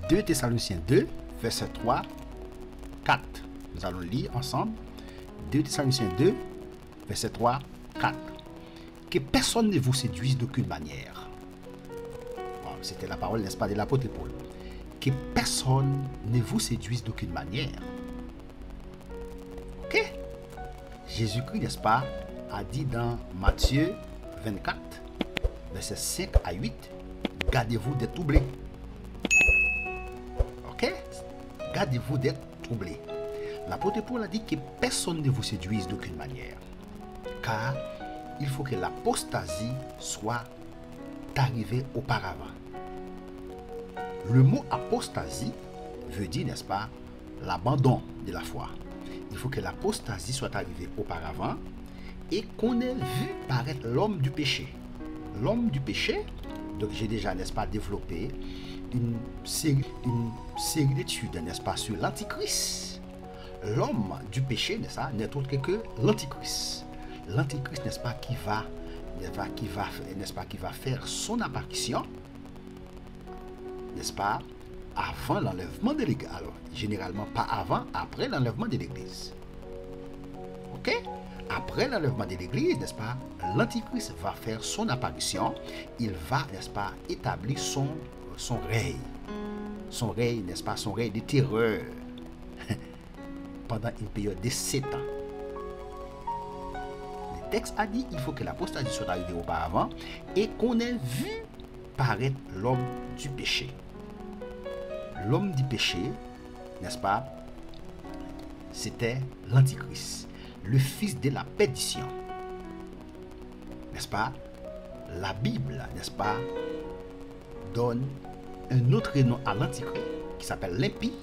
2 Thessaloniciens 2, verset 3, 4. Nous allons lire ensemble 2 Thessaloniciens 2, verset 3, 4. Que personne ne vous séduise d'aucune manière. Bon, c'était la parole, n'est-ce pas, de l'apôtre Paul. Que personne ne vous séduise d'aucune manière. Ok? Jésus-Christ, n'est-ce pas, a dit dans Matthieu 24, verset 5 à 8, gardez-vous d'être troublés. Ok? Gardez-vous d'être troublés. L'apôtre Paul a dit que personne ne vous séduise d'aucune manière. Car il faut que l'apostasie soit arrivée auparavant. Le mot apostasie veut dire, n'est-ce pas, l'abandon de la foi. Il faut que l'apostasie soit arrivée auparavant et qu'on ait vu paraître l'homme du péché. L'homme du péché, donc j'ai déjà, n'est-ce pas, développé une série d'études, n'est-ce pas, sur l'antichrist. L'homme du péché, n'est-ce pas, n'est autre que l'antichrist. L'antichrist, n'est-ce pas, qui va faire son apparition, n'est-ce pas, avant l'enlèvement de l'église. Alors, généralement pas avant, après l'enlèvement de l'église. Ok? Après l'enlèvement de l'église, n'est-ce pas, l'antichrist va faire son apparition. Il va, n'est-ce pas, établir son règne. Son règne, n'est-ce pas, son règne de terreur pendant une période de 7 ans. Le texte a dit il faut que l'apostasie soit arrivée auparavant et qu'on ait vu paraître l'homme du péché. L'homme du péché, n'est-ce pas, c'était l'antichrist, le fils de la perdition. N'est-ce pas? La Bible, n'est-ce pas, donne un autre nom à l'antichrist qui s'appelle l'impie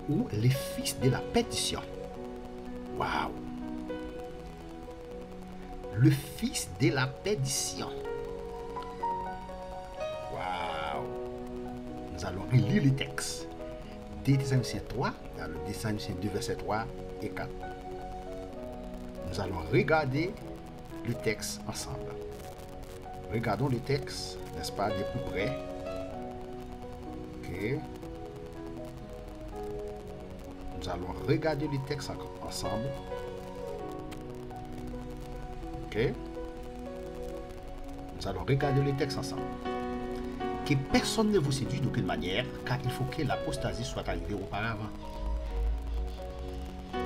ou les fils de la perdition. Waouh! Le fils de la perdition. Waouh! Nous allons relire le texte. 2 Thessaloniciens 3, dans le 2 Thessaloniciens 2, verset 3 et 4. Nous allons regarder le texte ensemble. Regardons le texte, n'est-ce pas, de plus près. Ok. Nous allons regarder le texte ensemble. Ok. Nous allons regarder le texte ensemble. Que personne ne vous séduise d'aucune manière, car il faut que l'apostasie soit arrivée auparavant.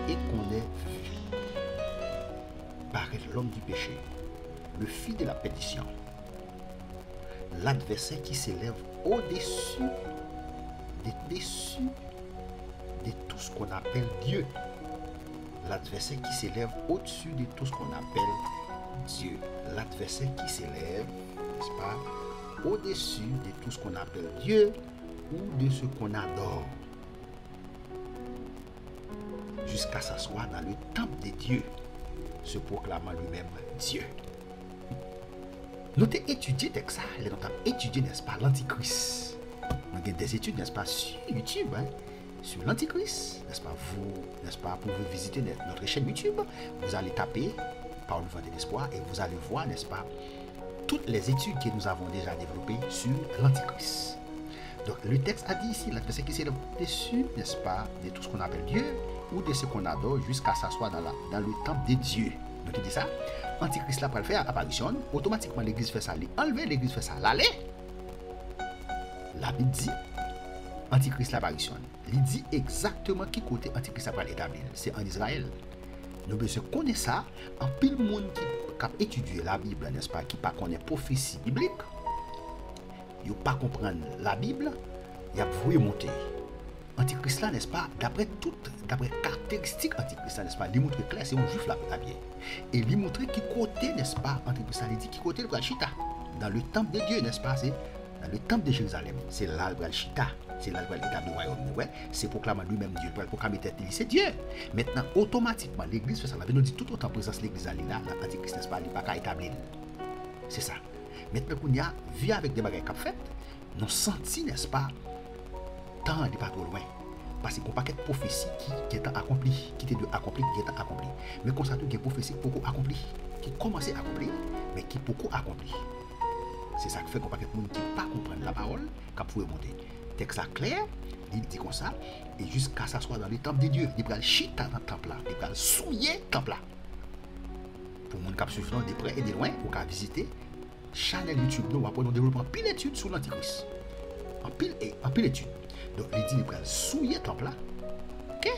Et qu'on ait vu paraître l'homme du péché, le fils de la perdition, l'adversaire qui s'élève au-dessus de tout ce qu'on appelle Dieu. L'adversaire qui s'élève au-dessus de tout ce qu'on appelle Dieu. L'adversaire qui s'élève, n'est-ce pas, au-dessus de tout ce qu'on appelle Dieu ou de ce qu'on adore, jusqu'à s'asseoir dans le temple de Dieu, se proclamant lui-même Dieu. Nous avons étudié ça, nous avons étudié, n'est-ce pas, l'antichrist. Nous avons des études, n'est-ce pas, sur YouTube, sur l'antichrist, n'est-ce pas, n'est-ce pas, pour vous visiter notre chaîne YouTube, vous allez taper Par le vent de l'espoir et vous allez voir, n'est-ce pas, toutes les études que nous avons déjà développées sur l'antichrist. Donc le texte a dit ici, l'adversaire qui s'élève au-dessus, n'est-ce pas, de tout ce qu'on appelle Dieu ou de ce qu'on adore jusqu'à s'asseoir dans le temple de Dieu. Donc il dit ça, l'antichrist là pour le faire apparition, automatiquement l'église fait ça, enlever l'église fait ça, l'aller. La Bible dit, antichrist l'apparition. Il dit exactement qui côté antichrist va l'établir. C'est en Israël. Nous devons connaître ça. En pile monde qui a étudié la Bible, n'est-ce pas, qui ne connaît pas prophétie biblique, il ne pas comprendre la Bible, il a voulu monter. Antichrist là, n'est-ce pas, d'après caractéristiques antichrist, n'est-ce pas, il montre clair, c'est un juif là, bien. Et il montre qui côté, n'est-ce pas, antichrist, il dit qui côté le Chita, dans le temple de Dieu, n'est-ce pas, c'est dans le temple de Jérusalem, c'est là le Chita, c'est là le établi royaume, ouais, c'est proclamant lui-même Dieu, pour proclamer c'est Dieu. Maintenant, automatiquement, l'église fait ça, la nous dit tout autant présence l'église là, l'antichrist, n'est-ce pas, il n'est pas établi. C'est ça. Maintenant, qu'on y a vu avec des bagages qu'a fait, nous senti, n'est-ce pas, tant n'est pas trop loin. Parce qu'on n'a pas de prophétie qui est accomplie, qui était accomplie, qui est accomplie. Mais qu'on s'attend qu'il y a une prophétie beaucoup accomplie, qui commence à accomplir, mais qui est beaucoup accomplie. C'est ça qui fait qu'on n'a pas de monde qui ne peut pas comprendre la parole, qui peut monter. Texte clair, il dit comme ça, et jusqu'à s'asseoir dans le temple de Dieu. Il va le chita dans le temple là, il va le souiller le temple là. Pour mon cap suivant de près et de loin, pour qu'à visiter, channel YouTube, nous allons développer un pile étude sur l'Antichrist. En pile étude. Donc, il dit qu'il va le souiller le temple là. Ok?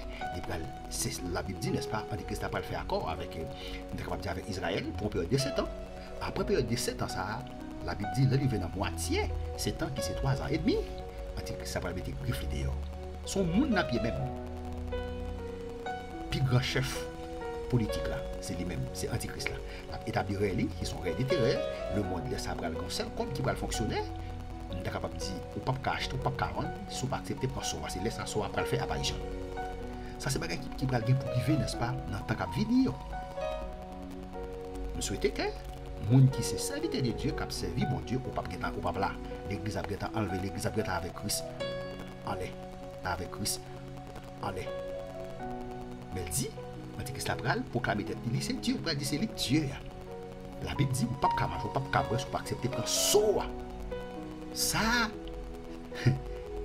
C'est la Bible dit, n'est-ce pas, Antichrist n'a pas fait accord avec, avec Israël pour une période de 7 ans. Après période de 7 ans, ça, la Bible dit, là, il vient dans moitié, 7 ans qui c'est 3 ans et demi. Antichrist ça va mettre griffe dehors. Son monde n'a pas même. Puis grand chef politique là, c'est lui-même, c'est Antichrist là. Établir lui, qui sont réditérés, le monde laisse après le conseil, comme qui va fonctionner. On est capable de dire, ou pas cacher, ou pas vendre, si on pas accepter pour sauver, c'est laisser ça après le faire apparition. Ça c'est bagage qui va pour vivre, n'est-ce pas, dans le temps qu'à venir. Nous souhaitons que monde qui s'est serviteur de Dieu, qui a servi bon Dieu, ou pas là. L'église a enlevé, l'église a avec Christ en l'air. Avec Christ en l'air. Mais elle dit, Antichrist la pral, proclamer tête, il dit c'est Dieu, il dit c'est Dieu. La Bible dit, ou pas de manger, ou pas de cabres, ou pas accepter pour sauver. Ça,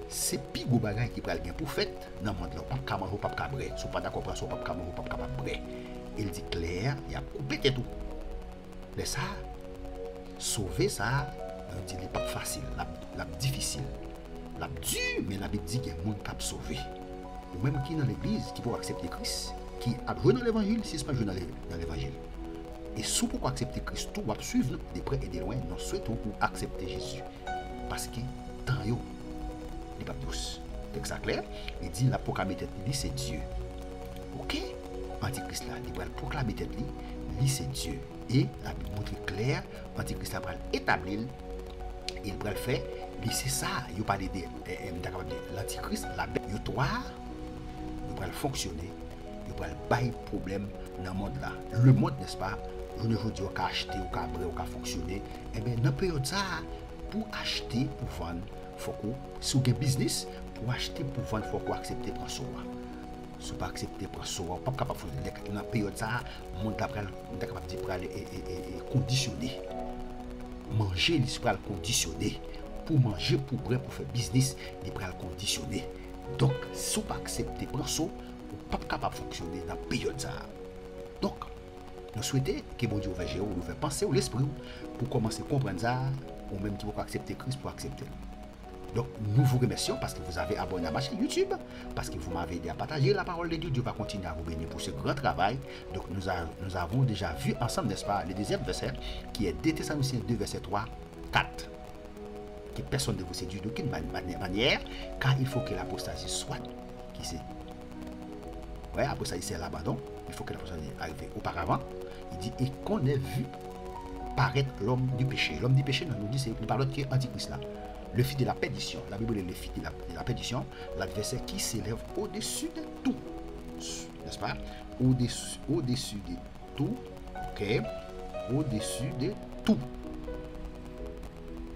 c'est plus gros bagage qui pral bien pour fait dans le monde là, pas de manger, pas de cabres, si pas d'accord pour ça, pas de manger, pas de cabres. Il dit clair, il a coupé tout. Mais ça, sauver ça, on dit pas facile, la difficile. La dure, mais la Bible dit qu'il y a un monde qui a sauvé. Ou même qui dans l'église, qui peut accepter Christ, qui a joué dans l'évangile, si ce n'est pas joué dans l'évangile. Et si pour accepter Christ, tout va suivre de près et de loin, nous souhaitons pour accepter Jésus. Parce que tant yo, il n'est pas douce. C'est ça clair. Il dit la proclamer tête, lui c'est Dieu. Ok? Antichrist là, il va proclamer tête, lui c'est Dieu. Et la Bible montre clair, Antichrist là va établir, il va le faire. C'est ça, il parle de l'Antichrist, la bête, il va fonctionner, il va bailler problème dans le monde là. Le monde, n'est-ce pas, je ne veux dire qu'à acheter, ou qu'à brûler, ou qu'à fonctionner. Et bien, dans la période ça, pour acheter, pour vendre, il faut que, si vous avez un business, pour acheter, pour vendre, il faut que vous acceptez pour soi. Si vous ne pas accepter pour soi, pas capable de faire. Dans la période ça, le monde est capable de conditionner. Manger, il sera conditionné. Pour manger, pour boire, pour faire business, il va le conditionner. Donc, si vous ne pas accepter pour ça, vous ne pas capable de fonctionner dans la période ça. Donc, nous souhaitons que bon Dieu va gérer, ou va penser ou l'esprit pour commencer à comprendre ça, ou même qui va accepter Christ pour accepter. Donc, nous vous remercions parce que vous avez abonné à ma chaîne YouTube, parce que vous m'avez aidé à partager la parole de Dieu. Dieu va continuer à vous bénir pour ce grand travail. Donc, nous avons déjà vu ensemble, n'est-ce pas, le deuxième verset, qui est 2 Thessaloniciens 2, verset 3, 4. Que personne ne vous séduise d'aucune manière, car il faut que l'apostasie soit, qui c'est? Ouais, apostasie c'est l'abandon. Il faut que l'apostasie arrive auparavant. Il dit, et qu'on ait vu paraître l'homme du péché. L'homme du péché, nous dit, c'est une parole qui est Antichrist là. Le fils de la perdition. La Bible est le fils de la perdition. L'adversaire qui s'élève au-dessus de tout. N'est-ce pas? Au-dessus de tout. Ok? Au-dessus de tout.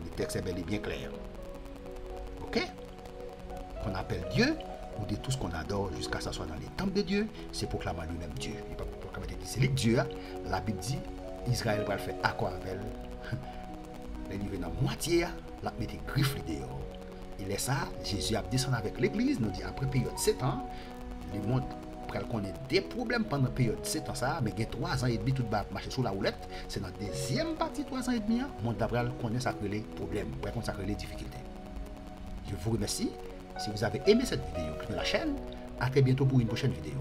Le texte est bel et bien clair. Ok? Qu'on appelle Dieu, ou de tout ce qu'on adore jusqu'à s'asseoir dans les temples de Dieu, c'est proclamant lui-même Dieu. Il pas proclamer c'est le Dieu. La Bible dit, Israël va faire accord avec elle. Il vient dans moitié, la mettre griffe dehors. Il est ça, Jésus a descendu avec l'église, nous dit après période 7 ans, le monde connaît des problèmes pendant la période 7 ans, ça, mais il y a 3 ans et demi, tout va marcher sur la roulette. C'est dans la deuxième partie, 3 ans et demi, le monde connaît ça les problèmes, ça les difficultés. Je vous remercie. Si vous avez aimé cette vidéo, cliquez la chaîne. À très bientôt pour une prochaine vidéo.